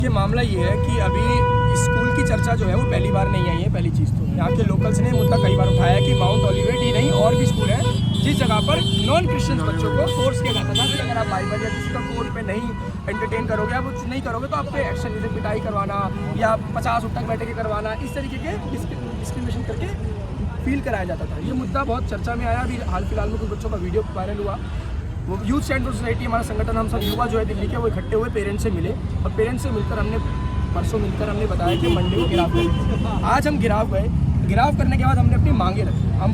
ये मामला ये है कि अभी स्कूल की चर्चा जो है वो पहली बार नहीं आई है। पहली चीज़ तो यहाँ के लोकल्स ने मुद्दा कई बार उठाया कि माउंट ऑलिवेट ही नहीं और भी स्कूल है जिस जगह पर नॉन क्रिश्चियन बच्चों को फोर्स किया जाता था कि अगर आप बाइबल या किसी का कोड पे नहीं एंटरटेन करोगे, आप कुछ नहीं करोगे तो आप पे एक्शन, जैसे पिटाई करवाना या 50 उठक बैठे के करवाना, इस तरीके के डिस्क्रिमिनेशन करके फील कराया जाता था। ये मुद्दा बहुत चर्चा में आया। अभी हाल फिलहाल में कुछ बच्चों का वीडियो वायरल हुआ। वो यूथ सेंट्रल सोसाइटी हमारा संगठन, हम सब युवा जो है दिल्ली के, वो इकट्ठे हुए पेरेंट्स से मिले और पेरेंट्स से मिलकर हमने परसों हमने बताया कि मंडे को गिराव करेंगे। आज हम गिराव गए। गिराव करने के बाद हमने अपनी मांगे रखी। हम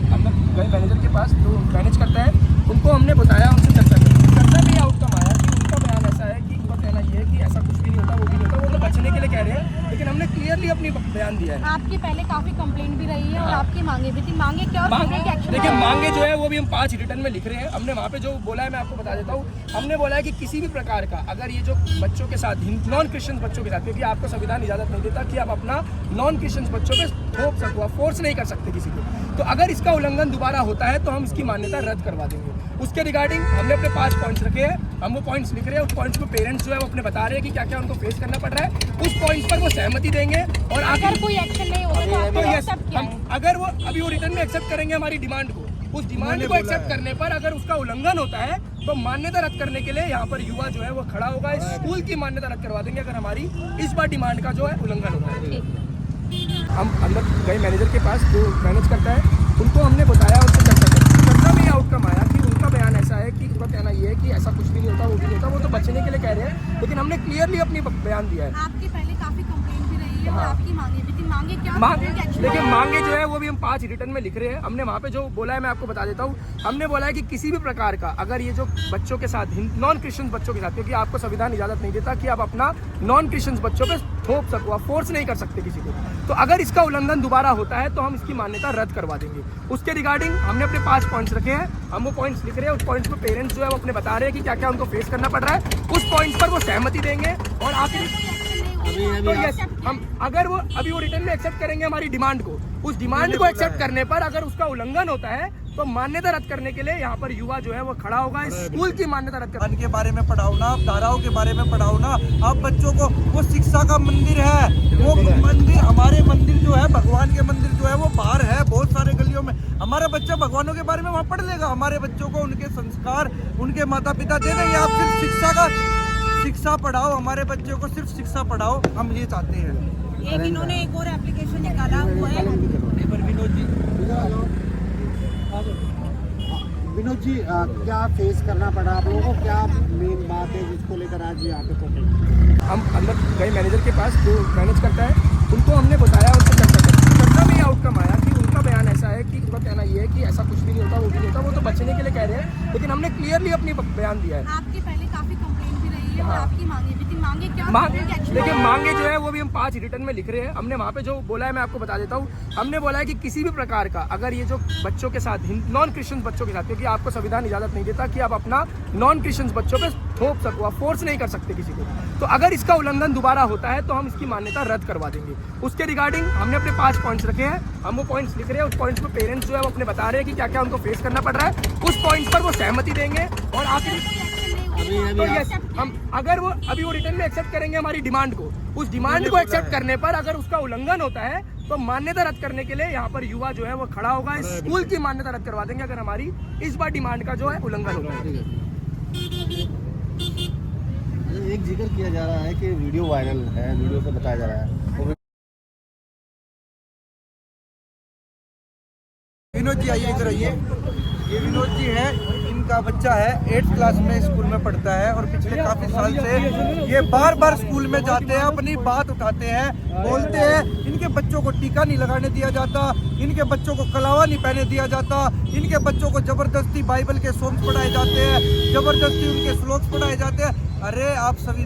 गए मैनेजर के पास, जो मैनेज करता है, उनको हमने बताया, उनसे चर्चा की। चर्चा में आउटकम आया कि उनका बयान ऐसा है कि उनका कहना ये है कि ऐसा कुछ भी नहीं होता, वो भी नहीं होता, वो तो बचने के लिए कह रहे हैं, लेकिन हमने क्लियरली अपनी बयान दिया है। आपकी पहले काफी कंप्लेंट भी रही है और आपकी मांगे भी थी। मांगे क्या? देखिए, मांगे जो है वो भी हम 5 रिटर्न में लिख रहे हैं। हमने वहाँ पे जो बोला है मैं आपको बता देता हूँ। हमने बोला है कि किसी भी प्रकार का अगर ये जो बच्चों के साथ, नॉन क्रिश्चियन बच्चों के साथ, क्योंकि आपको संविधान इजाजत नहीं देता कि आप अपना नॉन क्रिश्चियन बच्चों पे थोप सको, आप फोर्स नहीं कर सकते किसी को, तो अगर इसका उल्लंघन दोबारा होता है तो हम इसकी मान्यता रद्द करवा देंगे। उसके रिगार्डिंग हमने अपने 5 पॉइंट्स रखे हैं। हम वो पॉइंट्स लिख रहे हैं। उस पॉइंट्स को पेरेंट्स जो है वो अपने बता रहे हैं कि क्या क्या उनको फेस करना पड़ रहा है। उस पॉइंट्स पर वो सहमति देंगे और अगर कोई एक्शन नहीं होता तो यस, अगर वो अभी वो रिटर्न में एक्सेप्ट करेंगे हमारी डिमांड को, उस डिमांड को एक्सेप्ट करने पर अगर उसका उल्लंघन होता है तो मान्यता रद्द करने के लिए यहाँ पर युवा जो है वो खड़ा होगा। इस स्कूल की मान्यता रद्द करवा देंगे अगर हमारी इस बार डिमांड का जो है उल्लंघन होता है। हम अंदर गए मैनेजर के पास, जो मैनेज करता है, उनको हमने बताया, उनसे चर्चा की। चर्चा में आउटकम आया कि उनका बयान ऐसा है कि उनका कहना ये है कि ऐसा कुछ भी नहीं होता, वो भी नहीं होता, वो तो बचने के लिए कह रहे हैं, लेकिन हमने क्लियरली अपनी बयान दिया है। आपकी पहले काफी कंप्लेंट भी रही है और आपकी मांगे भी थी। मांगे क्या? देखिए, मांगे जो है वो भी हम 5 रिटर्न में लिख रहे हैं। हमने वहाँ पे जो बोला है मैं आपको बता देता हूँ। हमने बोला है कि किसी भी प्रकार का अगर ये जो बच्चों के साथ, नॉन क्रिश्चियन बच्चों के साथ, क्योंकि आपको संविधान इजाजत नहीं देता कि आप अपना नॉन क्रिश्चियन बच्चों पे थोप सको, आप फोर्स नहीं कर सकते किसी को, तो अगर इसका उल्लंघन दोबारा होता है तो हम इसकी मान्यता रद्द करवा देंगे। उसके रिगार्डिंग हमने अपने 5 पॉइंट्स रखे हैं। हम वो पॉइंट्स लिख रहे हैं। उस पॉइंट्स पे पेरेंट्स जो है वो अपने बता रहे हैं कि क्या क्या उनको फेस करना पड़ रहा है। उस पॉइंट्स पर वो सहमति देंगे और आखिर तो यस, हम अगर वो अभी वो रिटर्न में एक्सेप्ट करेंगे हमारी डिमांड को, उस डिमांड को एक्सेप्ट करने पर अगर उसका उल्लंघन होता है तो मान्यता रद्द करने के लिए यहाँ पर युवा जो है वो खड़ा होगा। इस स्कूल की मान्यता रद्द करने के बारे में पढ़ाओ ना, आप धाराओं के बारे में पढ़ाओ ना। आप बच्चों को, वो शिक्षा का मंदिर है, वो मंदिर, हमारे मंदिर जो है, भगवान के मंदिर जो है वो बाहर है बहुत सारे गलियों में। हमारा बच्चा भगवानों के बारे में वहाँ पढ़ लेगा। हमारे बच्चों को उनके संस्कार उनके माता पिता दे देंगे। आप सिर्फ शिक्षा पढ़ाओ, हमारे बच्चों को सिर्फ शिक्षा पढ़ाओ, हम ये चाहते हैं। इन्होंने एक और एप्लीकेशन निकाला हुआ है। विनोद जी, क्या फेस करना पड़ा आप लोगों को? क्या मेन बात है जिसको लेकर आज यहाँ पे प्रोटेस्ट? हम अंदर गए मैनेजर के पास, जो मैनेज करता है, उनको हमने बताया, उनसे चर्चा की। चर्चा में आउटकम आया कि उनका बयान ऐसा है कि उनका कहना ये है कि ऐसा कुछ भी नहीं होता, वो भी नहीं होता, वो तो बचने के लिए कह रहे हैं, लेकिन हमने क्लियरली अपनी बयान दिया है। आपकी पहले काफी कंप्लेंट भी रही है और आपकी मांगे भी थी। मांगे क्या? देखिए, मांगे जो है वो भी हम 5 रिटर्न में लिख रहे हैं। हमने वहाँ पे जो बोला है मैं आपको बता देता हूँ। हमने बोला है कि किसी भी प्रकार का अगर ये जो बच्चों के साथ, नॉन क्रिश्चियन बच्चों के साथ, क्योंकि आपको संविधान इजाजत नहीं देता कि आप अपना नॉन क्रिश्चियन बच्चों पे थोप सको, आप फोर्स नहीं कर सकते किसी को, तो अगर इसका उल्लंघन दोबारा होता है तो हम इसकी मान्यता रद्द करवा देंगे। उसके रिगार्डिंग हमने अपने 5 पॉइंट्स रखे हैं। हम वो पॉइंट्स लिख रहे हैं। उस पॉइंट्स पे पेरेंट्स जो है वो अपने बता रहे हैं कि क्या क्या उनको फेस करना पड़ रहा है। उस पॉइंट्स पर वो सहमति देंगे और आखिर तो यस, हम अगर वो अभी वो रिटर्न में एक्सेप्ट करेंगे हमारी डिमांड को, उस डिमांड को एक्सेप्ट करने पर अगर उसका उल्लंघन होता है तो मान्यता रद्द करने के लिए यहाँ पर युवा जो है वो खड़ा होगा। इस स्कूल की मान्यता रद्द करवा देंगे अगर हमारी इस बार डिमांड का जो है उल्लंघन होता है। एक जिक्र किया जा रहा है कि वीडियो वायरल है, वीडियो से बताया जा रहा है। विनोद जी आइए, इधर आइए। ये विनोद जी है, इनका बच्चा है, 8th क्लास में स्कूल में पढ़ता है और पिछले काफी साल से ये बार स्कूल में जाते हैं, अपनी बात उठाते हैं, बोलते हैं। इनके बच्चों को टीका नहीं लगाने दिया जाता, इनके बच्चों को कलावा नहीं पहने दिया जाता, इनके बच्चों को जबरदस्ती बाइबल के सॉन्ग्स पढ़ाए जाते हैं, जबरदस्ती उनके श्लोक पढ़ाए जाते हैं। अरे आप संविधान